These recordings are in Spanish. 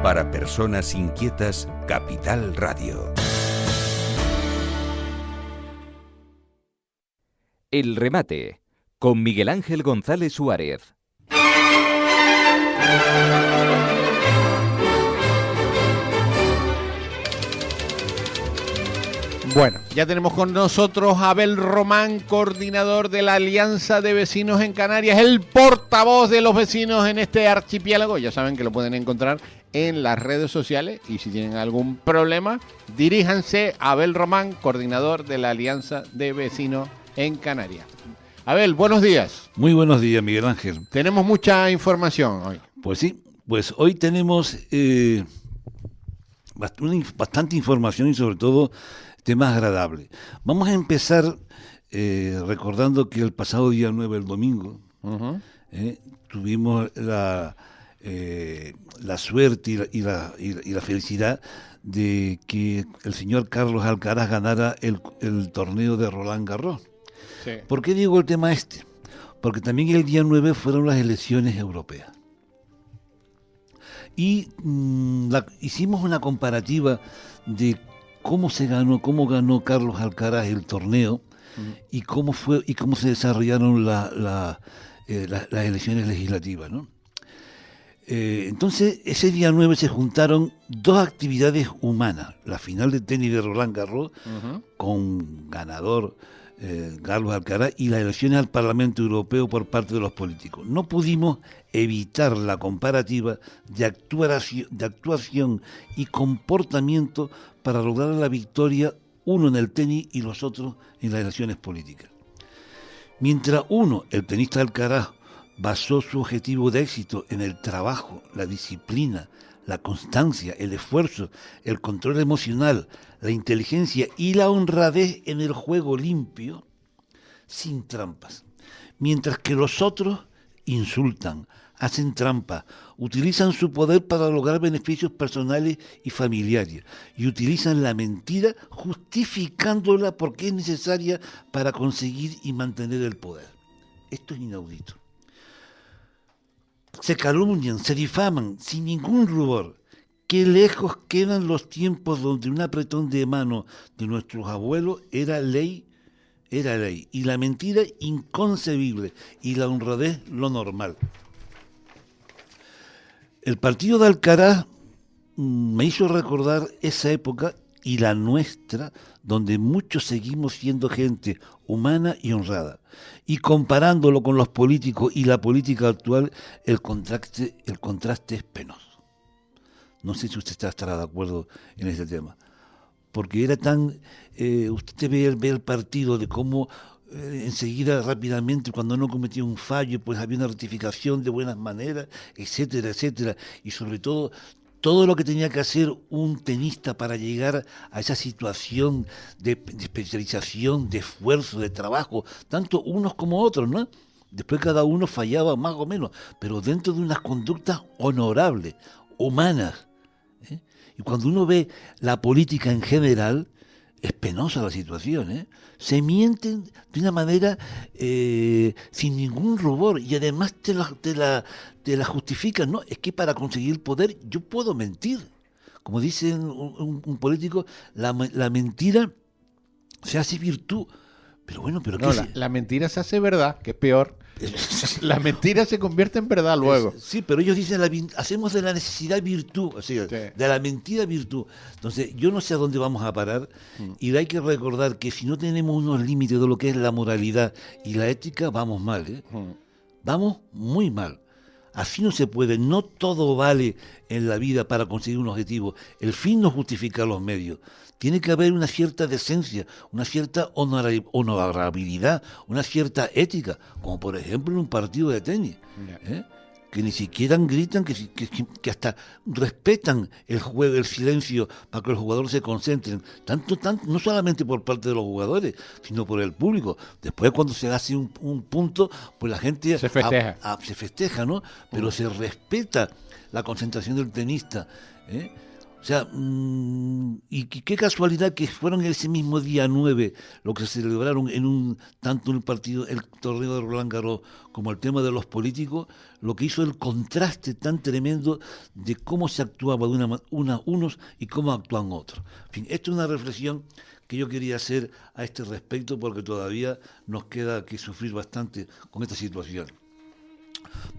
Para personas inquietas, Capital Radio. El remate, con Miguel Ángel González Suárez. Bueno, ya tenemos con nosotros a Abel Román, coordinador de la Alianza de Vecinos en Canarias, el portavoz de los vecinos en este archipiélago. Ya saben que lo pueden encontrar en las redes sociales y si tienen algún problema, diríjanse a Abel Román, coordinador de la Alianza de Vecinos en Canarias. Abel, buenos días. Muy buenos días, Miguel Ángel. Tenemos mucha información hoy. Pues sí, pues hoy tenemos bastante información y sobre todo temas agradables. Vamos a empezar recordando que el pasado día 9, el domingo, tuvimos la suerte y la felicidad de que el señor Carlos Alcaraz ganara el torneo de Roland Garros. Sí. ¿Por qué digo el tema este? Porque también el día 9 fueron las elecciones europeas. Y hicimos una comparativa de cómo ganó Carlos Alcaraz el torneo y cómo se desarrollaron las elecciones legislativas, ¿no? Entonces, ese día 9 se juntaron dos actividades humanas. La final de tenis de Roland Garros, con ganador Carlos Alcaraz, y las elecciones al Parlamento Europeo por parte de los políticos. No pudimos evitar la comparativa de actuación y comportamiento para lograr la victoria, uno en el tenis y los otros en las elecciones políticas. Mientras uno, el tenista Alcaraz, basó su objetivo de éxito en el trabajo, la disciplina, la constancia, el esfuerzo, el control emocional, la inteligencia y la honradez en el juego limpio, sin trampas. Mientras que los otros insultan, hacen trampa, utilizan su poder para lograr beneficios personales y familiares, y utilizan la mentira justificándola porque es necesaria para conseguir y mantener el poder. Esto es inaudito. Se calumnian, se difaman sin ningún rubor. Qué lejos quedan los tiempos donde un apretón de mano de nuestros abuelos era ley, y la mentira inconcebible, y la honradez lo normal. El partido de Alcaraz me hizo recordar esa época y la nuestra, donde muchos seguimos siendo gente humana y honrada. Y comparándolo con los políticos y la política actual, el contraste es penoso. No sé si usted estará de acuerdo en este tema. Porque era tan... usted ve el partido de cómo enseguida, rápidamente, cuando no cometía un fallo, pues había una rectificación de buenas maneras, etcétera, etcétera. Y sobre todo lo que tenía que hacer un tenista para llegar a esa situación de especialización, de esfuerzo, de trabajo, tanto unos como otros, ¿no? Después cada uno fallaba más o menos, pero dentro de unas conductas honorables, humanas. Y cuando uno ve la política en general, es penosa la situación, Se mienten de una manera sin ningún rubor y además te la justifican, ¿no? Es que para conseguir el poder yo puedo mentir. Como dice un político, la mentira se hace virtud. Pero bueno, pero no, la mentira se hace verdad, que es peor. La mentira se convierte en verdad luego. Sí, pero ellos dicen, hacemos de la necesidad virtud, o sea, de la mentira virtud. Entonces, yo no sé a dónde vamos a parar, y hay que recordar que si no tenemos unos límites de lo que es la moralidad y la ética, vamos mal, Vamos muy mal. Así no se puede, no todo vale en la vida para conseguir un objetivo. El fin no justifica los medios. Tiene que haber una cierta decencia, una cierta honorabilidad, una cierta ética, como por ejemplo en un partido de tenis, que ni siquiera gritan, que hasta respetan el juego, el silencio, para que los jugadores se concentren, tanto, no solamente por parte de los jugadores, sino por el público. Después, cuando se hace un punto, pues la gente se festeja, se festeja, ¿no? Pero se respeta la concentración del tenista, O sea, y qué casualidad que fueron ese mismo día 9 lo que se celebraron tanto el partido, el torneo de Roland Garros como el tema de los políticos, lo que hizo el contraste tan tremendo de cómo se actuaba de unos y cómo actúan otros. En fin, esto es una reflexión que yo quería hacer a este respecto porque todavía nos queda que sufrir bastante con esta situación.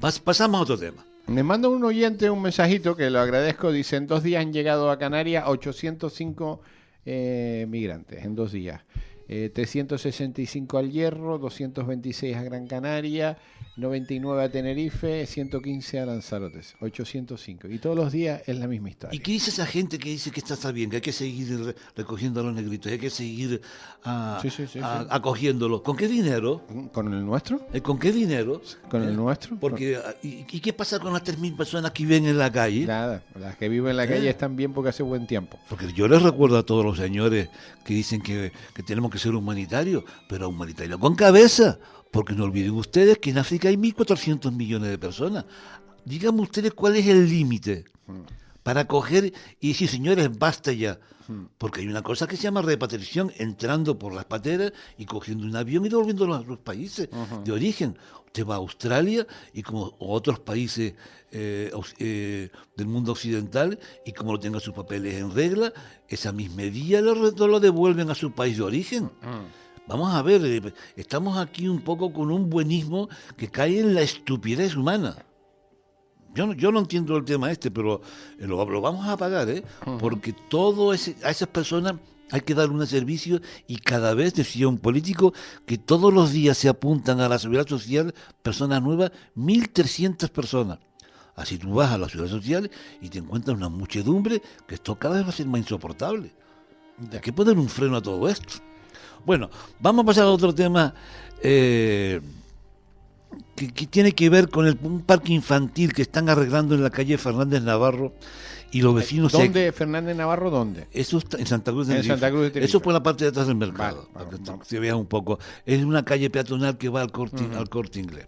Pasamos a otro tema. Me manda un oyente un mensajito que lo agradezco. Dice, en 2 días han llegado a Canarias 805 migrantes, en 2 días. 365 al Hierro, 226 a Gran Canaria, 99 a Tenerife, 115 a Lanzarote, 805. Y todos los días es la misma historia. ¿Y qué dice esa gente que dice que está bien, que hay que seguir recogiendo a los negritos, hay que seguir acogiéndolos? ¿Con qué dinero? ¿Con el nuestro? ¿Con qué dinero? ¿Con el nuestro? Porque, ¿y qué pasa con las 3.000 personas que viven en la calle? Nada, las que viven en la calle están bien porque hace buen tiempo. Porque yo les recuerdo a todos los señores que dicen que tenemos que ser humanitarios, pero humanitarios con cabeza. Porque no olviden ustedes que en África hay 1.400 millones de personas. Díganme ustedes cuál es el límite para coger y decir, señores, basta ya. Porque hay una cosa que se llama repatriación, entrando por las pateras y cogiendo un avión y devolviéndolo a los países de origen. Usted va a Australia y como otros países del mundo occidental, y como no tenga sus papeles en regla, esa misma día lo devuelven a su país de origen. Vamos a ver, estamos aquí un poco con un buenismo que cae en la estupidez humana. Yo no entiendo el tema pero lo vamos a pagar, porque a esas personas hay que dar un servicio, y cada vez, decía un político, que todos los días se apuntan a la seguridad social personas nuevas, 1.300 personas. Así tú vas a la seguridad social y te encuentras una muchedumbre que esto cada vez va a ser más insoportable. Hay que poner un freno a todo esto. Bueno, vamos a pasar a otro tema que tiene que ver con un parque infantil que están arreglando en la calle Fernández Navarro, y los vecinos... ¿Dónde, Fernández Navarro, dónde? Eso está en Santa Cruz de Tenerife. En Santa Cruz de Tenerife. Eso por la parte de atrás del mercado, Vale, para que se vea un poco. Es una calle peatonal que va al Corte Inglés.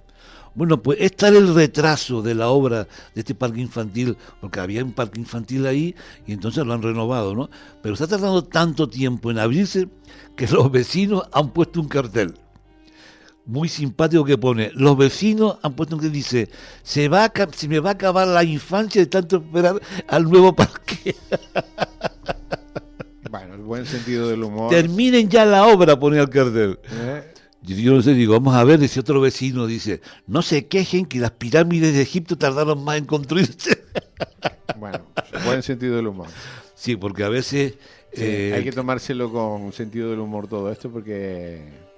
Bueno, pues está el retraso de la obra de este parque infantil, porque había un parque infantil ahí y entonces lo han renovado, ¿no? Pero está tardando tanto tiempo en abrirse que los vecinos han puesto un cartel muy simpático que pone: los vecinos han puesto un que dice, se me va a acabar la infancia de tanto esperar al nuevo parque. Bueno, el buen sentido del humor. Terminen ya la obra, pone el cartel. Yo no sé, digo, vamos a ver, dice otro vecino, dice, no se quejen que las pirámides de Egipto tardaron más en construirse. Bueno, buen sentido del humor. Sí, porque a veces... hay que tomárselo con sentido del humor todo esto, porque...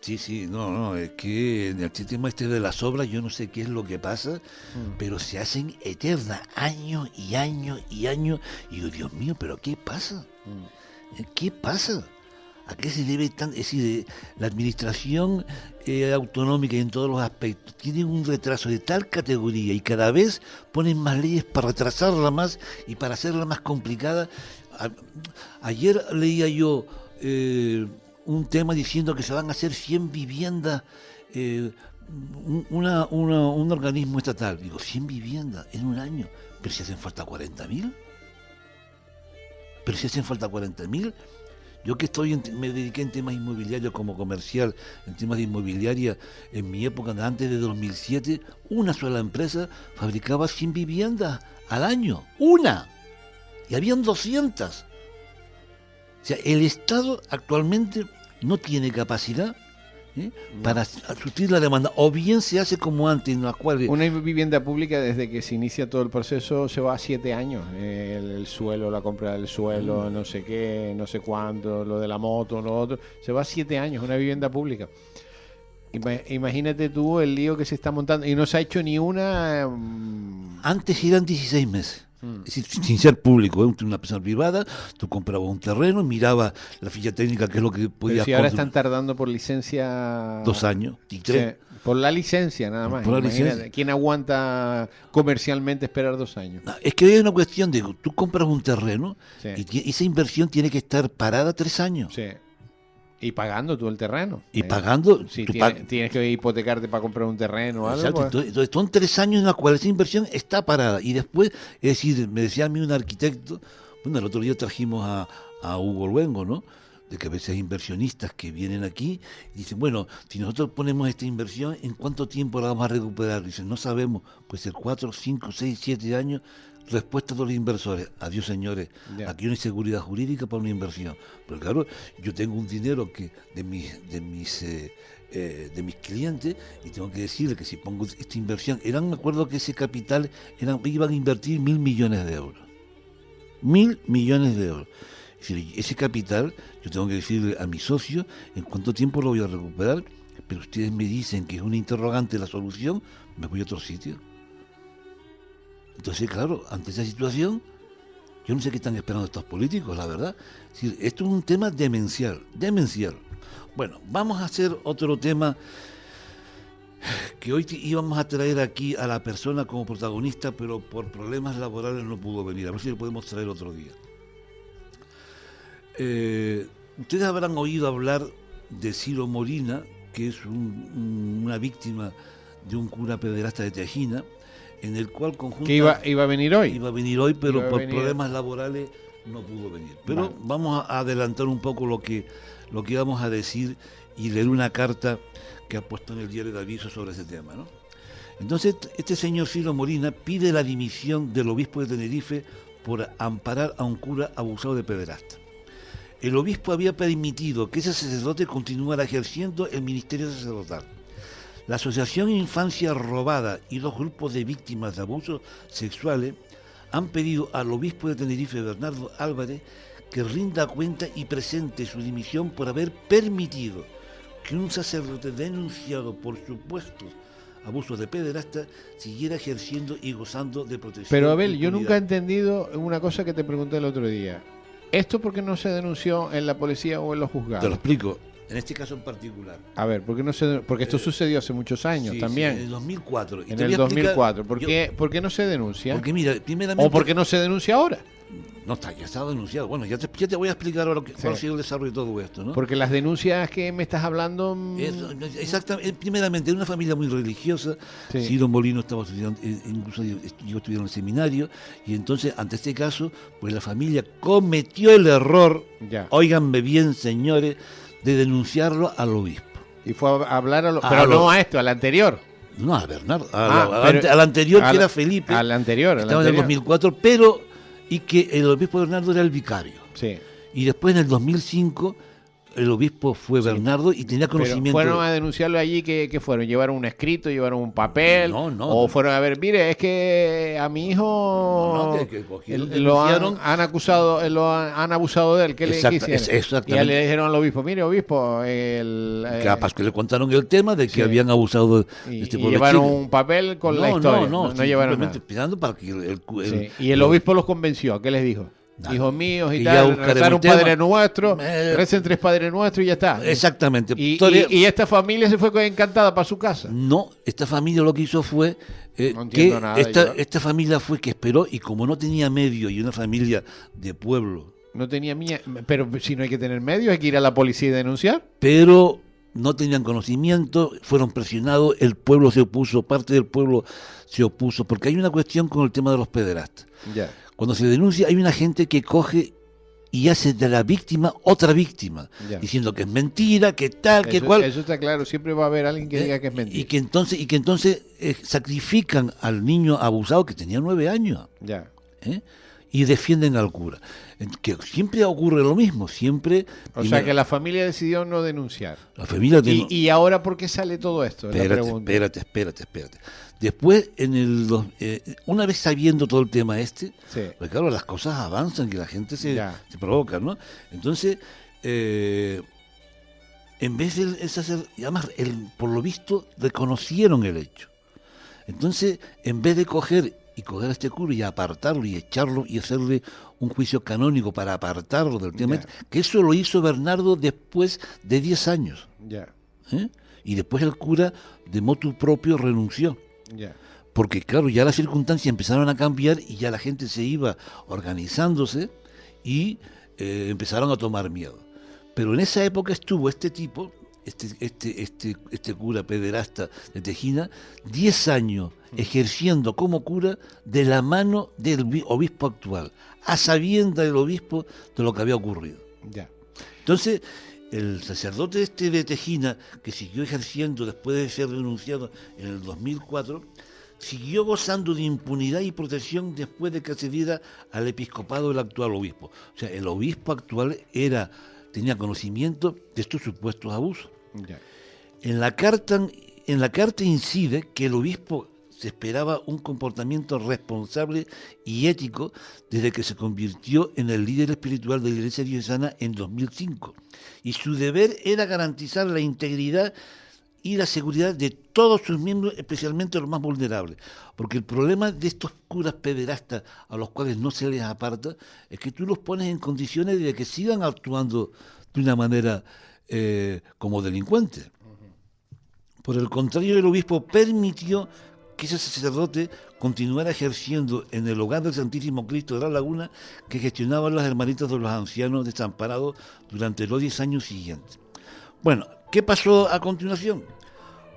Sí, no, es que en el tema de las obras yo no sé qué es lo que pasa, pero se hacen eternas, años y años y años, y yo, Dios mío, ¿pero qué pasa? ¿Qué pasa? ¿A qué se debe tan? Es decir, la administración autonómica en todos los aspectos tiene un retraso de tal categoría y cada vez ponen más leyes para retrasarla más y para hacerla más complicada. Ayer leía yo un tema diciendo que se van a hacer 100 viviendas, un organismo estatal. Digo, 100 viviendas en un año, pero si hacen falta 40.000. Pero si hacen falta 40.000. Yo que me dediqué en temas inmobiliarios como comercial, en temas de inmobiliaria, en mi época, antes de 2007, una sola empresa fabricaba 100 viviendas al año. ¡Una! Y habían 200. O sea, el Estado actualmente no tiene capacidad para suplir la demanda, o bien se hace como antes, en la cual... Una vivienda pública, desde que se inicia todo el proceso, se va a 7 años. El suelo, la compra del suelo, no sé qué, no sé cuánto, lo de la moto, lo otro, se va a 7 años, una vivienda pública. Imagínate tú el lío que se está montando, y no se ha hecho ni una... Antes eran 16 meses. Es decir, sin ser público, una persona privada, tú comprabas un terreno, mirabas la ficha técnica, que es lo que podías... Pero si ahora están tardando por licencia... 2 años y 3. Sí, por la licencia nada más. Por la licencia. ¿Quién aguanta comercialmente esperar 2 años? No, es que hay una cuestión de, tú compras un terreno, sí, y esa inversión tiene que estar parada 3 años. Sí. Y pagando tú el terreno. Y pagando... Si tienes que hipotecarte para comprar un terreno o algo. Exacto, pues. entonces son 3 años en los cuales esa inversión está parada. Y después, es decir, me decía a mí un arquitecto, Bueno, el otro día trajimos a Hugo Luengo, ¿no? De que a veces hay inversionistas que vienen aquí y dicen, bueno, si nosotros ponemos esta inversión, ¿en cuánto tiempo la vamos a recuperar? Dicen, no sabemos, puede ser 4, 5, 6, 7 años. Respuesta de los inversores, adiós señores, aquí no hay seguridad jurídica para una inversión. Pero claro, yo tengo un dinero que de mis clientes y tengo que decirle que si pongo esta inversión, me acuerdo que ese capital iban a invertir 1.000 millones de euros. 1.000 millones de euros. Es decir, ese capital, yo tengo que decirle a mi socio en cuánto tiempo lo voy a recuperar, pero ustedes me dicen que es una interrogante la solución, me voy a otro sitio. Entonces, claro, ante esa situación, yo no sé qué están esperando estos políticos, la verdad. Es decir, esto es un tema demencial. Bueno, vamos a hacer otro tema que hoy íbamos a traer aquí a la persona como protagonista, pero por problemas laborales no pudo venir. A ver si lo podemos traer otro día. Ustedes habrán oído hablar de Ciro Molina, que es una víctima de un cura pederasta de Tejina, en el cual que iba a venir hoy. Iba a venir hoy, pero por problemas laborales no pudo venir. Pero vamos a adelantar un poco lo que vamos a decir y leer una carta que ha puesto en el diario de Aviso sobre ese tema, ¿no? Entonces, este señor Ciro Molina pide la dimisión del obispo de Tenerife por amparar a un cura abusado de pederasta. El obispo había permitido que ese sacerdote continuara ejerciendo el ministerio sacerdotal. La Asociación Infancia Robada y dos grupos de víctimas de abusos sexuales han pedido al obispo de Tenerife, Bernardo Álvarez, que rinda cuenta y presente su dimisión por haber permitido que un sacerdote denunciado por supuestos abusos de pederasta siguiera ejerciendo y gozando de protección. Pero Abel, yo nunca he entendido una cosa que te pregunté el otro día. ¿Esto por qué no se denunció en la policía o en los juzgados? Te lo explico. En este caso en particular. A ver, porque esto sucedió hace muchos años también. Sí, en el 2004. En el 2004. ¿Por qué no se denuncia? Porque mira, primeramente... ¿O por qué no se denuncia ahora? No, ya está denunciado. Bueno, ya te voy a explicar ahora cuál ha sido el desarrollo de todo esto, ¿no? Porque las denuncias que me estás hablando... Exactamente. Primeramente, una familia muy religiosa. Sí. Ciro Molina estaba estudiando, incluso yo estudié en el seminario, y entonces, ante este caso, pues la familia cometió el error, óiganme bien, señores, de denunciarlo al obispo. Y fue a hablar pero no a esto, al anterior. No, a Bernardo. Al anterior, que era Felipe. Al anterior. Estaba en el 2004, pero... Y que el obispo Bernardo era el vicario. Sí. Y después, en el 2005, el obispo fue Bernardo y tenía conocimiento... Pero fueron a denunciarlo allí, ¿qué fueron? ¿Llevaron un escrito, llevaron un papel? No. ¿O fueron a ver, mire, es que a mi hijo han acusado, han abusado de él? ¿Qué le hicieron? Exactamente. Y ya le dijeron al obispo, mire, obispo... Capaz que le contaron el tema de que habían abusado de este pobre chico. Y llevaron un papel con la historia. No llevaron nada. Esperando para que y el obispo los convenció. ¿Qué les dijo? Hijos míos y tal, rezar un Padre Nuestro, recen 3 Padres Nuestros y ya está. Exactamente. Y esta familia se fue encantada para su casa. No, esta familia lo que hizo fue esta familia fue que esperó, y como no tenía medio y una familia de pueblo. No tenía pero si no hay que tener medios, hay que ir a la policía y denunciar. Pero no tenían conocimiento, fueron presionados, el pueblo se opuso, parte del pueblo se opuso, porque hay una cuestión con el tema de los pederastas. Ya. Cuando se denuncia, hay una gente que coge y hace de la víctima otra víctima, diciendo que es mentira, que tal, que cual. Eso está claro, siempre va a haber alguien que diga que es mentira. Y que entonces sacrifican al niño abusado que tenía 9 años. Ya. Y defienden al cura. Que siempre ocurre lo mismo, siempre... O sea que la familia decidió no denunciar. La familia ¿Y ahora por qué sale todo esto? Espérate. Después, una vez sabiendo todo el tema pues claro, las cosas avanzan y la gente se provoca, ¿no? Entonces, en vez de el sacerdote, además, por lo visto, reconocieron el hecho. Entonces, en vez de coger a este cura y apartarlo y echarlo y hacerle un juicio canónico para apartarlo del tema, que eso lo hizo Bernardo después de 10 años. Y después el cura, de motu propio, renunció. Porque claro, ya las circunstancias empezaron a cambiar y ya la gente se iba organizándose y empezaron a tomar miedo. Pero en esa época estuvo este tipo, este cura pederasta de Tejina, 10 años ejerciendo como cura de la mano del obispo actual, a sabiendas del obispo de lo que había ocurrido. Ya. Entonces, el sacerdote de Tejina, que siguió ejerciendo después de ser denunciado en el 2004, siguió gozando de impunidad y protección después de que accediera al episcopado del actual obispo. O sea, el obispo actual tenía conocimiento de estos supuestos abusos. Ya. En la carta incide que el obispo se esperaba un comportamiento responsable y ético desde que se convirtió en el líder espiritual de la Iglesia diocesana en 2005. Y su deber era garantizar la integridad y la seguridad de todos sus miembros, especialmente los más vulnerables. Porque el problema de estos curas pederastas a los cuales no se les aparta es que tú los pones en condiciones de que sigan actuando de una manera como delincuentes. Por el contrario, el obispo permitió que ese sacerdote continuara ejerciendo en el hogar del Santísimo Cristo de la Laguna, que gestionaban las hermanitas de los ancianos desamparados durante los 10 años siguientes. Bueno, ¿qué pasó a continuación?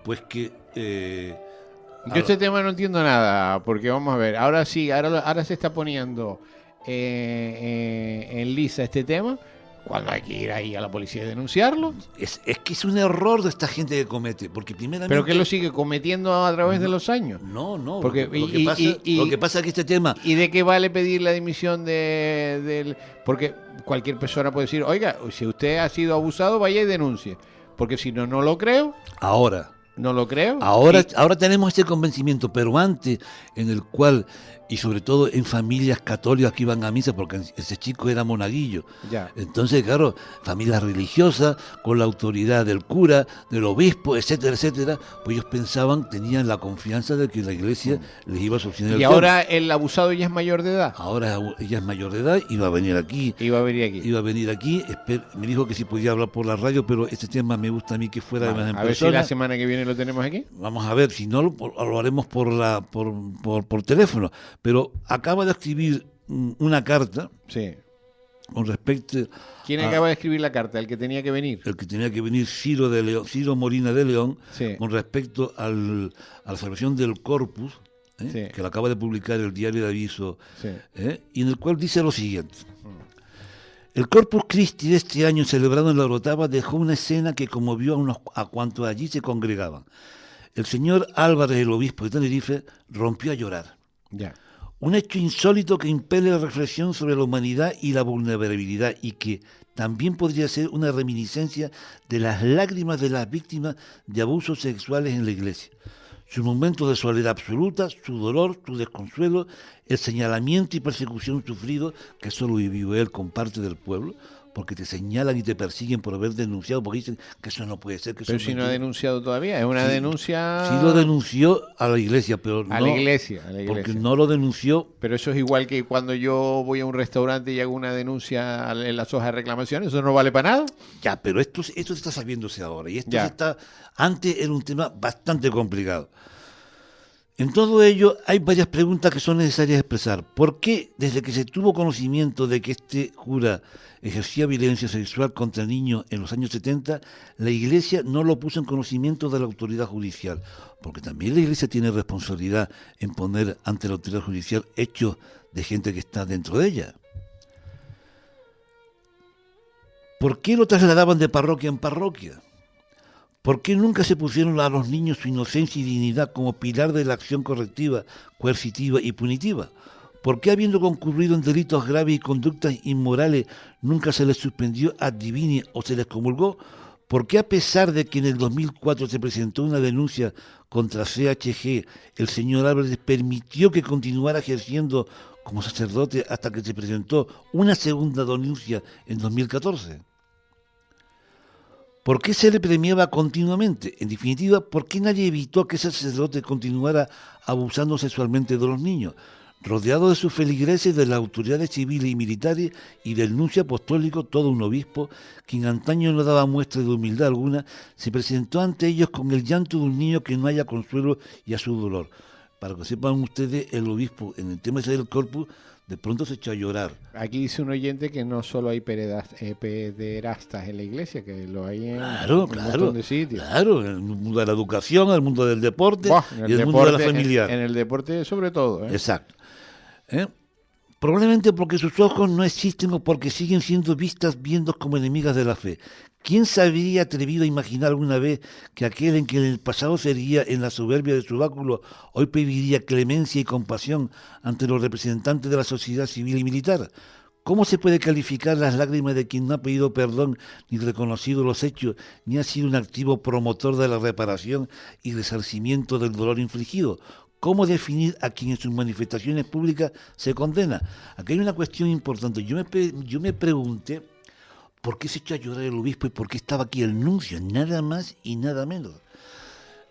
Pues que... Yo este tema no entiendo nada, porque vamos a ver, ahora sí, ahora se está poniendo en lisa este tema, cuando hay que ir ahí a la policía y denunciarlo. Es que es un error de esta gente que comete, porque primeramente... ¿Pero que lo sigue cometiendo a través de los años? No, Porque, lo que pasa es que este tema... ¿Y de qué vale pedir la dimisión del...? Porque cualquier persona puede decir, oiga, si usted ha sido abusado, vaya y denuncie. Porque si no, no lo creo. No lo creo. Ahora tenemos este convencimiento, pero antes, en el cual, y sobre todo en familias católicas que iban a misa, porque ese chico era monaguillo. Ya. Entonces, claro, familias religiosas, con la autoridad del cura, del obispo, etcétera, etcétera, pues ellos tenían la confianza de que la iglesia les iba a solucionar el Y tema. ahora el abusado ya es mayor de edad. Ahora ella es mayor de edad y va a venir aquí. Iba a venir aquí. Me dijo que si podía hablar por la radio, pero este tema me gusta a mí que fuera Vale, además en a ver persona. si la semana que viene lo tenemos aquí. Vamos a ver, si no lo haremos por teléfono. Pero acaba de escribir una carta Sí. con respecto... ¿Quién acaba de escribir la carta? El que tenía que venir. El que tenía que venir, Ciro Molina de León, Sí. con respecto a la salvación del Corpus, Sí. que lo acaba de publicar el Diario de Aviso, Sí. y en el cual dice lo siguiente. El Corpus Christi de este año, celebrado en la Orotava, dejó una escena que conmovió a cuantos allí se congregaban. El señor Álvarez, el obispo de Tenerife, rompió a llorar. Ya. Un hecho insólito que impele la reflexión sobre la humanidad y la vulnerabilidad, y que también podría ser una reminiscencia de las lágrimas de las víctimas de abusos sexuales en la Iglesia. Sus momentos de soledad absoluta, su dolor, su desconsuelo, el señalamiento y persecución sufrido, que solo vivió él con parte del pueblo, porque te señalan y te persiguen por haber denunciado, porque dicen que eso no puede ser. Pero si no ha denunciado todavía, es una denuncia... Sí lo denunció a la iglesia, pero no... A la iglesia. Porque no lo denunció... Pero eso es igual que cuando yo voy a un restaurante y hago una denuncia en las hojas de reclamación, ¿eso no vale para nada? Ya, pero esto está sabiéndose ahora, y esto Ya. Antes era un tema bastante complicado. En todo ello hay varias preguntas que son necesarias expresar. ¿Por qué, desde que se tuvo conocimiento de que este cura ejercía violencia sexual contra niños en los años 70, la Iglesia no lo puso en conocimiento de la autoridad judicial? Porque también la Iglesia tiene responsabilidad en poner ante la autoridad judicial hechos de gente que está dentro de ella. ¿Por qué lo trasladaban de parroquia en parroquia? ¿Por qué nunca se pusieron a los niños su inocencia y dignidad como pilar de la acción correctiva, coercitiva y punitiva? ¿Por qué, habiendo concurrido en delitos graves y conductas inmorales, nunca se les suspendió ad divini o se les comulgó? ¿Por qué, a pesar de que en el 2004 se presentó una denuncia contra CHG, el señor Álvarez permitió que continuara ejerciendo como sacerdote hasta que se presentó una segunda denuncia en 2014? ¿Por qué se le premiaba continuamente? En definitiva, ¿por qué nadie evitó que ese sacerdote continuara abusando sexualmente de los niños? Rodeado de sus feligreses, de las autoridades civiles y militares y del nuncio apostólico, todo un obispo, quien antaño no daba muestra de humildad alguna, se presentó ante ellos con el llanto de un niño que no haya consuelo y a su dolor. Para que sepan ustedes, el obispo, en el tema ese del Corpus, de pronto se echó a llorar. Aquí dice un oyente que no solo hay pederastas en la iglesia, que lo hay en Claro, un montón de sitios. claro, en el mundo de la educación, en el mundo del deporte Buah, y en el mundo de la deporte, familiar. en el deporte sobre todo. Exacto. Probablemente porque sus ojos no existen o porque siguen siendo vistas viendo como enemigas de la fe. ¿Quién se habría atrevido a imaginar alguna vez que aquel en que en el pasado sería en la soberbia de su báculo, hoy pediría clemencia y compasión ante los representantes de la sociedad civil y militar? ¿Cómo se puede calificar las lágrimas de quien no ha pedido perdón ni reconocido los hechos, ni ha sido un activo promotor de la reparación y resarcimiento del dolor infligido? ¿Cómo definir a quien en sus manifestaciones públicas se condena? Aquí hay una cuestión importante. Yo me pregunté por qué se echó a llorar el obispo y por qué estaba aquí el nuncio, nada más y nada menos.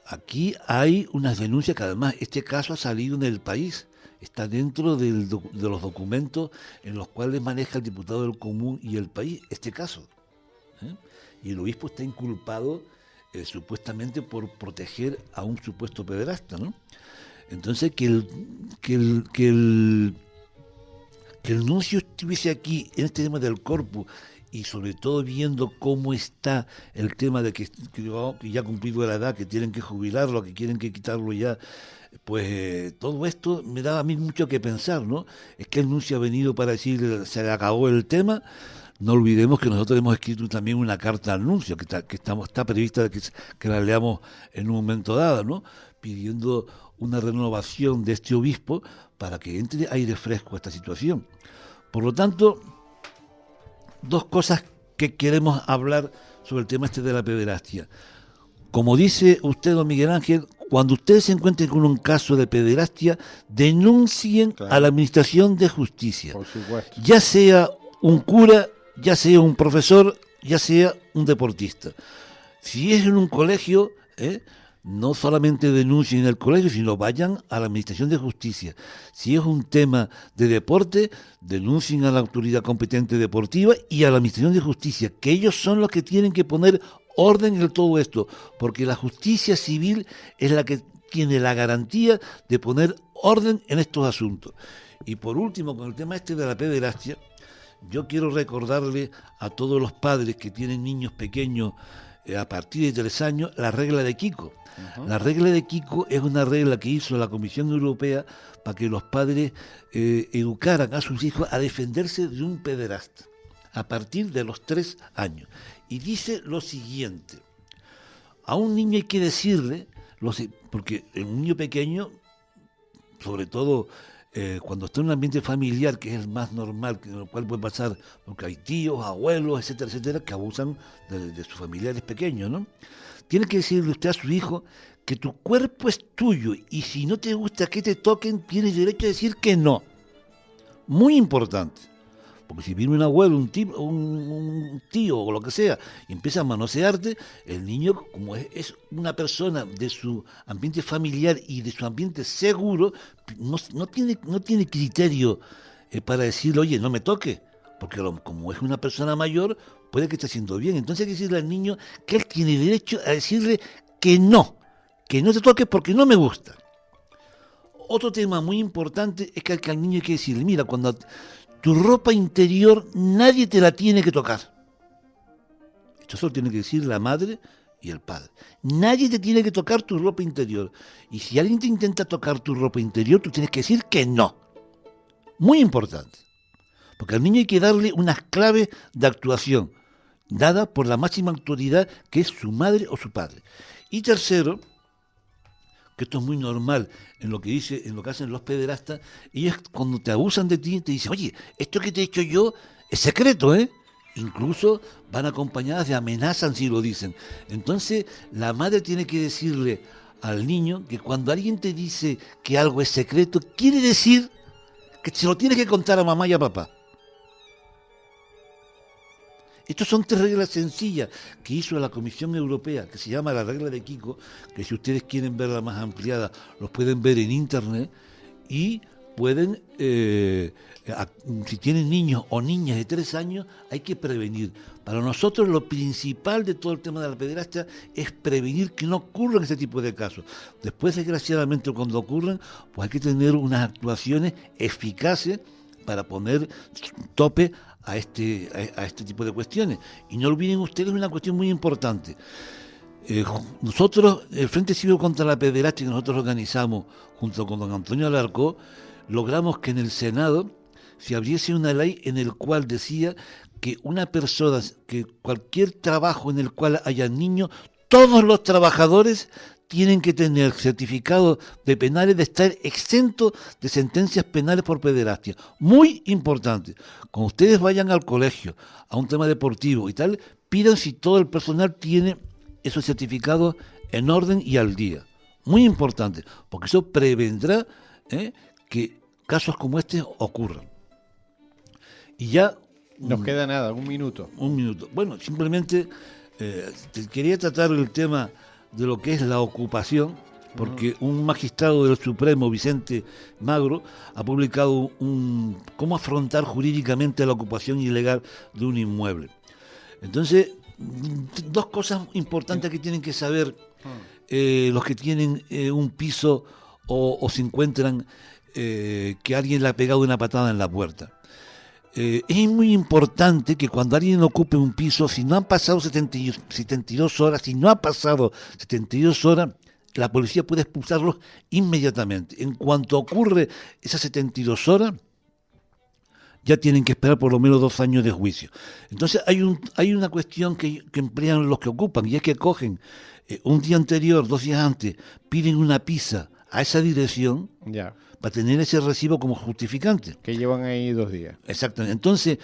Aquí hay unas denuncias que además este caso ha salido en El País, está dentro de los documentos en los cuales maneja el diputado del Común y El País este caso. Y el obispo está inculpado supuestamente por proteger a un supuesto pederasta, ¿no? Entonces, que el nuncio estuviese aquí en este tema del corpus y sobre todo viendo cómo está el tema de que ya ha cumplido la edad, que tienen que jubilarlo, que quieren que quitarlo ya, pues todo esto me daba a mí mucho que pensar, ¿no? Es que el nuncio ha venido para decir, se acabó el tema. No olvidemos que nosotros hemos escrito también una carta al nuncio, está prevista que la leamos en un momento dado, ¿no? Pidiendo una renovación de este obispo para que entre aire fresco a esta situación. Por lo tanto, dos cosas que queremos hablar sobre el tema de la pederastia. Como dice usted, don Miguel Ángel, cuando ustedes se encuentren con un caso de pederastia, denuncien a la Administración de Justicia. Por supuesto. Ya sea un cura, ya sea un profesor, ya sea un deportista. Si es en un colegio, no solamente denuncien en el colegio, sino vayan a la Administración de Justicia. Si es un tema de deporte, denuncien a la autoridad competente deportiva y a la Administración de Justicia, que ellos son los que tienen que poner orden en todo esto, porque la justicia civil es la que tiene la garantía de poner orden en estos asuntos. Y por último, con el tema de la pederastia, yo quiero recordarle a todos los padres que tienen niños pequeños a partir de 3 años la regla de Kiko. Uh-huh. La regla de Kiko es una regla que hizo la Comisión Europea para que los padres educaran a sus hijos a defenderse de un pederasta a partir de los 3 años. Y dice lo siguiente: a un niño hay que decirle, porque un niño pequeño, sobre todo cuando está en un ambiente familiar, que es el más normal, en el cual puede pasar, porque hay tíos, abuelos, etcétera, etcétera, que abusan de sus familiares pequeños, ¿no? Tiene que decirle usted a su hijo que tu cuerpo es tuyo y si no te gusta que te toquen, tienes derecho a decir que no. Muy importante. Porque si viene un abuelo, un tío o lo que sea, y empieza a manosearte, el niño, como es una persona de su ambiente familiar y de su ambiente seguro, no tiene criterio para decirle, oye, no me toque, porque como es una persona mayor, puede que esté haciendo bien. Entonces hay que decirle al niño que él tiene derecho a decirle que no te toque porque no me gusta. Otro tema muy importante es que al niño hay que decirle, mira, cuando tu ropa interior nadie te la tiene que tocar. Esto solo tiene que decir la madre y el padre. Nadie te tiene que tocar tu ropa interior. Y si alguien te intenta tocar tu ropa interior, tú tienes que decir que no. Muy importante. Porque al niño hay que darle unas claves de actuación, dadas por la máxima autoridad que es su madre o su padre. Y tercero, que esto es muy normal en lo que hacen los pederastas, ellos cuando te abusan de ti, te dicen, oye, esto que te he hecho yo es secreto, ¿eh? Incluso van acompañadas de amenazas si lo dicen. Entonces, la madre tiene que decirle al niño que cuando alguien te dice que algo es secreto, quiere decir que se lo tiene que contar a mamá y a papá. Estas son 3 reglas sencillas que hizo la Comisión Europea, que se llama la regla de Kiko, que si ustedes quieren verla más ampliada, los pueden ver en internet y pueden, si tienen niños o niñas de 3 años, hay que prevenir. Para nosotros lo principal de todo el tema de la pederastia es prevenir que no ocurran ese tipo de casos. Después, desgraciadamente, cuando ocurran, pues hay que tener unas actuaciones eficaces para poner tope a este tipo de cuestiones. Y no olviden ustedes una cuestión muy importante. Nosotros, el Frente Cívico contra la Pederastia que nosotros organizamos junto con don Antonio Alarcó, logramos que en el Senado se abriese una ley en el cual decía que una persona, que cualquier trabajo en el cual haya niños, todos los trabajadores tienen que tener certificado de penales de estar exentos de sentencias penales por pederastia. Muy importante. Cuando ustedes vayan al colegio, a un tema deportivo y tal, pidan si todo el personal tiene esos certificados en orden y al día. Muy importante, porque eso prevendrá que casos como este ocurran. Y ya... Nos queda nada, un minuto. Un minuto. Bueno, simplemente quería tratar el tema de lo que es la ocupación, porque un magistrado del Supremo, Vicente Magro, ha publicado cómo afrontar jurídicamente la ocupación ilegal de un inmueble. Entonces, dos cosas importantes que tienen que saber los que tienen un piso o se encuentran que alguien le ha pegado una patada en la puerta. Es muy importante que cuando alguien ocupe un piso, si no han pasado 72 horas, la policía puede expulsarlos inmediatamente. En cuanto ocurre esas 72 horas, ya tienen que esperar por lo menos 2 años de juicio. Entonces hay una cuestión que emplean los que ocupan, y es que cogen un día anterior, 2 días antes, piden una pizza a esa dirección, Ya. para tener ese recibo como justificante. Que llevan ahí 2 días. Exactamente. Entonces,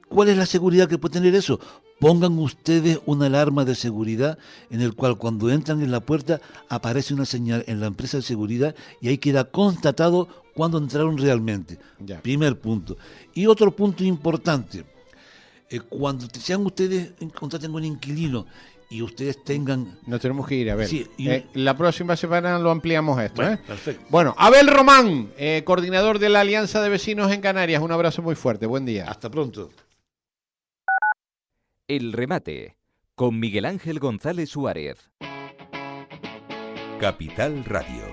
¿cuál es la seguridad que puede tener eso? Pongan ustedes una alarma de seguridad en el cual cuando entran en la puerta aparece una señal en la empresa de seguridad y ahí queda constatado cuándo entraron realmente. Ya. Primer punto. Y otro punto importante, cuando sean ustedes, contraten un inquilino y ustedes tengan... Nos tenemos que ir, a ver. Sí, la próxima semana lo ampliamos esto. Bueno, perfecto. Bueno, Abel Román, coordinador de la Alianza de Vecinos en Canarias. Un abrazo muy fuerte. Buen día. Hasta pronto. El remate, con Miguel Ángel González Suárez. Capital Radio.